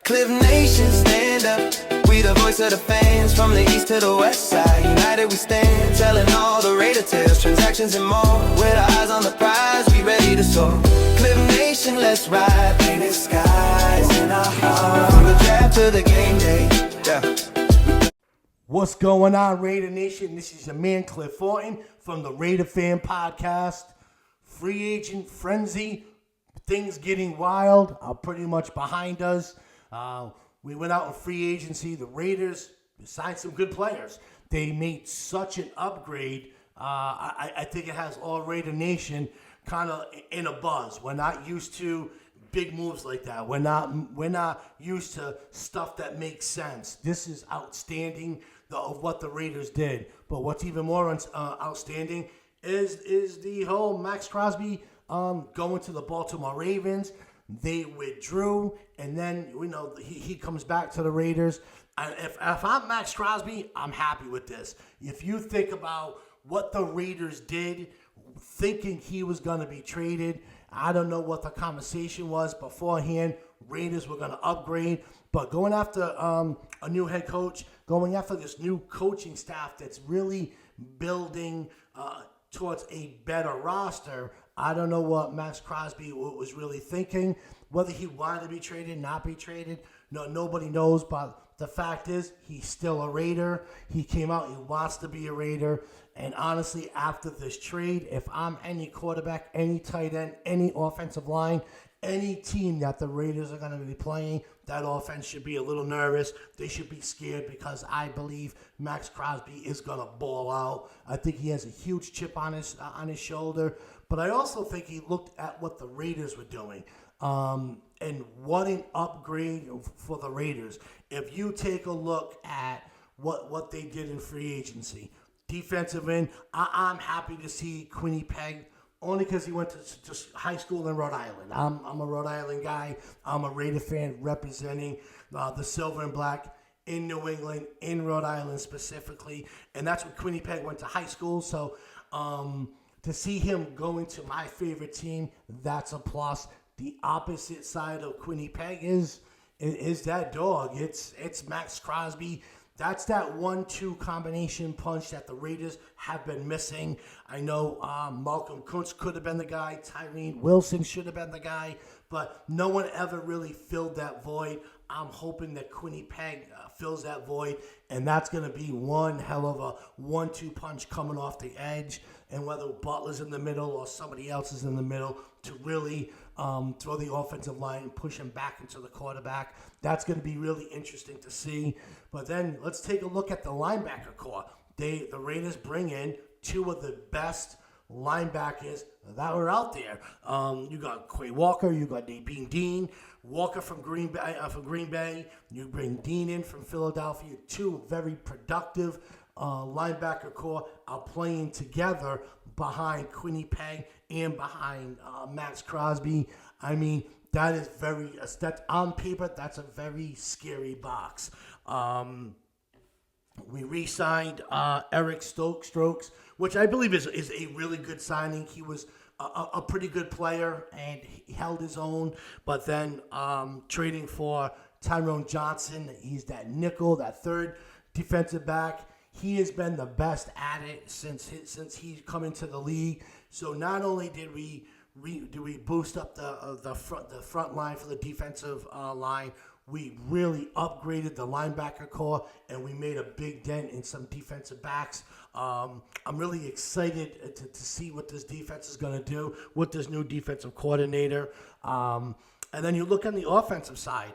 Cliff Nation, stand up. We the voice of the fans, from the east to the west side. United we stand, telling all the Raider tales, transactions and more. With our eyes on the prize, we ready to soar. Cliff Nation, let's ride. Painted skies in our heart, from the draft to the game day. Yeah. What's going on, Raider Nation? This is your man Cliff Fortin from the Raider Fan Podcast. Free agent frenzy, things getting wild are pretty much behind us. We went out in free agency. The Raiders signed some good players. They made such an upgrade. I think it has all Raider Nation kind of in a buzz. We're not used to big moves like that. We're not used to stuff that makes sense. This is outstanding of what the Raiders did. But what's even more outstanding is the whole Max Crosby going to the Baltimore Ravens. They withdrew, and then he comes back to the Raiders. If I'm Max Crosby, I'm happy with this. If you think about what the Raiders did, thinking he was going to be traded, I don't know what the conversation was beforehand. Raiders were going to upgrade, but going after a new head coach, going after this new coaching staff that's really building towards a better roster, I don't know what Max Crosby was really thinking, whether he wanted to be traded, not be traded. No, nobody knows, but the fact is he's still a Raider. He came out, he wants to be a Raider. And honestly, after this trade, if I'm any quarterback, any tight end, any offensive line, any team that the Raiders are going to be playing, that offense should be a little nervous. They should be scared because I believe Max Crosby is going to ball out. I think he has a huge chip on his shoulder. But I also think he looked at what the Raiders were doing. And what an upgrade for the Raiders. If you take a look at what they did in free agency, defensive end, I'm happy to see Kwity Paye, only because he went to high school in Rhode Island. I'm a Rhode Island guy. I'm a Raider fan representing the silver and black in New England, in Rhode Island specifically. And that's where Kwity Paye went to high school. So to see him going to my favorite team, that's a plus. The opposite side of Kwity Paye is that dog. It's Max Crosby. That's that 1-2 combination punch that the Raiders have been missing. I know Malcolm Kuntz could have been the guy. Tyrone Wilson should have been the guy. But no one ever really filled that void. I'm hoping that Kwity Paye fills that void. And that's going to be one hell of a 1-2 punch coming off the edge. And whether Butler's in the middle or somebody else is in the middle to really throw the offensive line and push him back into the quarterback. That's going to be really interesting to see. But then let's take a look at the linebacker core. The Raiders bring in two of the best linebackers that were out there. You got Quay Walker, you got Nakibe Dean, Walker from Green Bay. You bring Dean in from Philadelphia. Two very productive linebacker core are playing together behind Kwity Paye and behind Max Crosby. I mean, that is that on paper, that's a very scary box. We re-signed Eric Stokes, which I believe is a really good signing. He was a pretty good player and he held his own. But then trading for Tyrone Johnson, he's that nickel, that third defensive back. He has been the best at it since he's come into the league. So not only did we boost up the front line for the defensive line, we really upgraded the linebacker core, and we made a big dent in some defensive backs. I'm really excited to see what this defense is going to do with this new defensive coordinator. And then you look on the offensive side.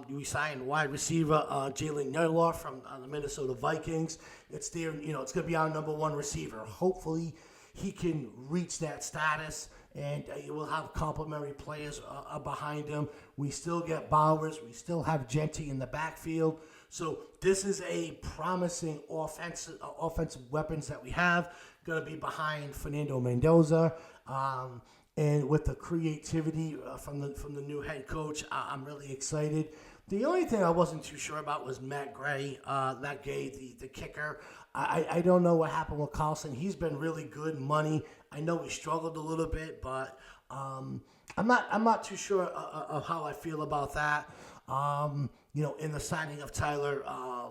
We signed wide receiver Jalen Nailor from the Minnesota Vikings. It's there, it's going to be our number one receiver. Hopefully, he can reach that status, and we'll have complementary players behind him. We still get Bowers. We still have Genty in the backfield. So this is a promising offensive weapons that we have. Going to be behind Fernando Mendoza. And with the creativity from the new head coach, I'm really excited. The only thing I wasn't too sure about was Matt Gay, the kicker. I don't know what happened with Carlson. He's been really good money. I know he struggled a little bit, but I'm not too sure of how I feel about that. In the signing of Tyler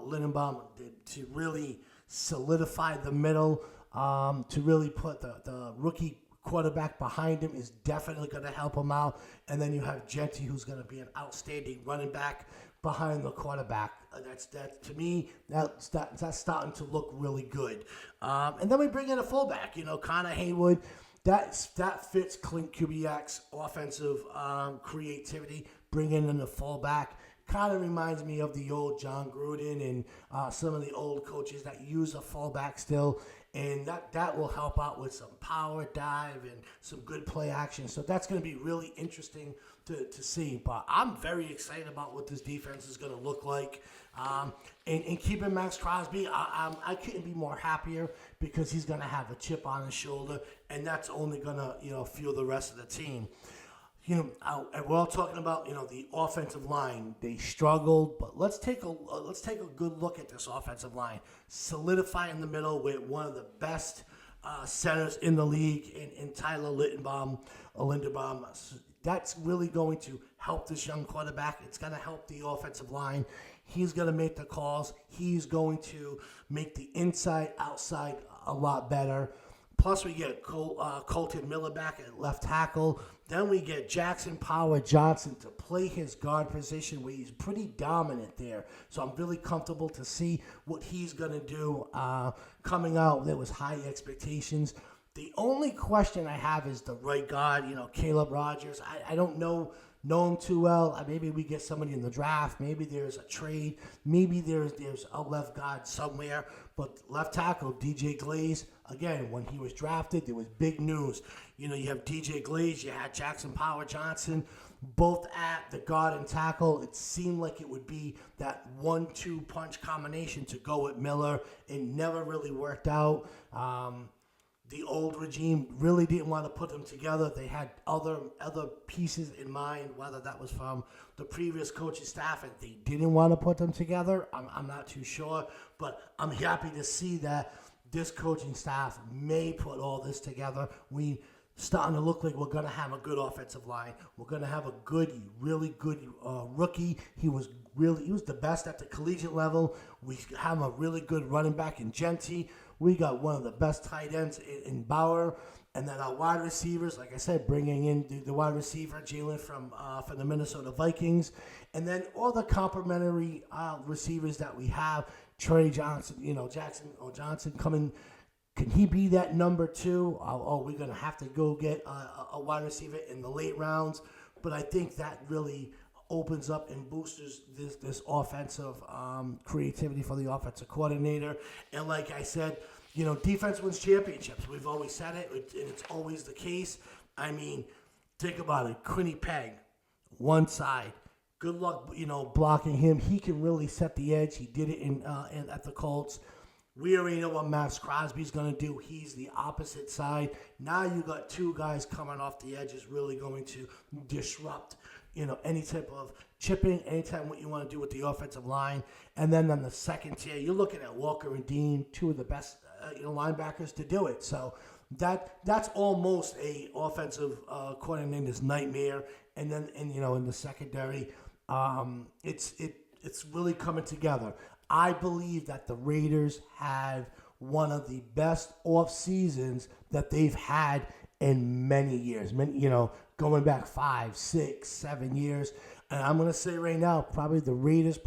Linderbaum to really solidify the middle, to really put the rookie quarterback behind him is definitely going to help him out. And then you have Genty, who's going to be an outstanding running back behind the quarterback. That to me, that's starting to look really good. And then we bring in a fullback, Connor Haywood. That fits Clint Kubiak's offensive creativity, bringing in a fullback. Kind of reminds me of the old John Gruden and some of the old coaches that use a fullback still. And that will help out with some power dive and some good play action. So that's going to be really interesting to see. But I'm very excited about what this defense is going to look like. And keeping Max Crosby, I couldn't be more happier because he's going to have a chip on his shoulder. And that's only going to fuel the rest of the team. We're all talking about the offensive line. They struggled, but let's take a good look at this offensive line. Solidify in the middle with one of the best centers in the league in Tyler Linderbaum. That's really going to help this young quarterback. It's going to help the offensive line. He's going to make the calls. He's going to make the inside outside a lot better. Plus, we get Colton Miller back at left tackle. Then we get Jackson Power Johnson to play his guard position where he's pretty dominant there. So I'm really comfortable to see what he's going to do. Coming out, there was high expectations. The only question I have is the right guard, Caleb Rogers. I don't know him too well. Maybe we get somebody in the draft. Maybe there's a trade. Maybe there's a left guard somewhere. But left tackle, DJ Glaze, again, when he was drafted, there was big news. You have DJ Glaze, you had Jackson Power Johnson, both at the guard and tackle. It seemed like it would be that 1-2 punch combination to go with Miller. It never really worked out. The old regime really didn't want to put them together. They had other pieces in mind, whether that was from the previous coaching staff and they didn't want to put them together. I'm not too sure, but I'm happy to see that this coaching staff may put all this together. We starting to look like we're going to have a good offensive line. We're going to have a really good rookie. He was the best at the collegiate level. We have a really good running back in Genty. We got one of the best tight ends in Bauer. And then our wide receivers, like I said, bringing in the wide receiver, Jalen from the Minnesota Vikings. And then all the complementary receivers that we have, Trey Johnson, Jackson or Johnson coming. Can he be that number 2? We're going to have to go get a wide receiver in the late rounds. But I think that really opens up and boosts this offensive creativity for the offensive coordinator. And like I said, defense wins championships. We've always said it, and it's always the case. Think about it. Kwity Paye, one side. Good luck, blocking him. He can really set the edge. He did it at the Colts. We already know what Max Crosby's going to do. He's the opposite side. Now you got 2 guys coming off the edge is really going to disrupt, any type of chipping, anytime what you want to do with the offensive line. And then on the second tier, you're looking at Walker and Dean, 2 of the best linebackers to do it. So that's almost a offensive coordinator's nightmare. And then in the secondary, it's really coming together. I believe that the Raiders have one of the best off seasons that they've had in many years. Going back 5, 6, 7 years. And I'm going to say right now, the Raiders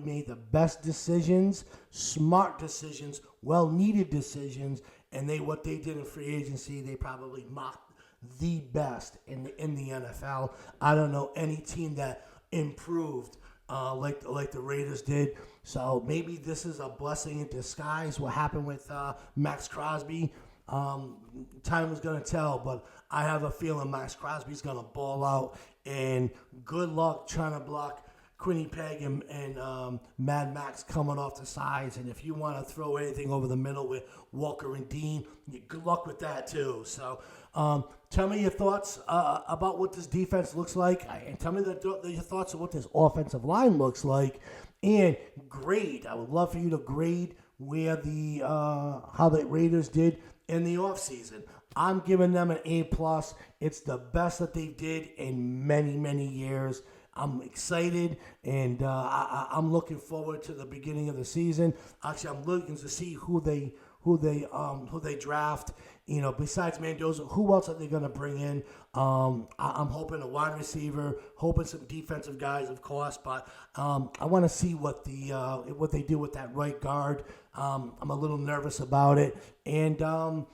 made the best decisions, smart decisions, well-needed decisions, and what they did in free agency, they probably mocked the best in the NFL. I don't know any team that improved like the Raiders did. So maybe this is a blessing in disguise. What happened with Max Crosby, time is going to tell, but I have a feeling Max Crosby's going to ball out, and good luck trying to block Kwity Paye and Mad Max coming off the sides. And if you want to throw anything over the middle with Walker and Dean, good luck with that too. So tell me your thoughts about what this defense looks like, and tell me your thoughts on what this offensive line looks like, and grade. I would love for you to grade where how the Raiders did in the offseason. I'm giving them an A+. It's the best that they did in many, many years. I'm excited, and I'm looking forward to the beginning of the season. Actually, I'm looking to see who they draft. You know, besides Mendoza, who else are they going to bring in? I'm hoping a wide receiver, hoping some defensive guys, of course. But I want to see what they do with that right guard. I'm a little nervous about it, and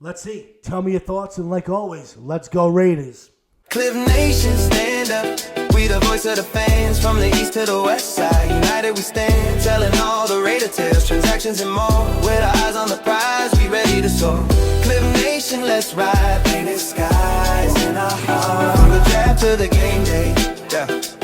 let's see. Tell me your thoughts, and like always, let's go Raiders. Cliff Nation, stand up. We the voice of the fans from the east to the west side. United we stand, telling all the Raider tales, transactions and more. With our eyes on the prize, we ready to soar. Cliff Nation, let's ride. Painted skies in our heart. From the draft to the game day. Yeah.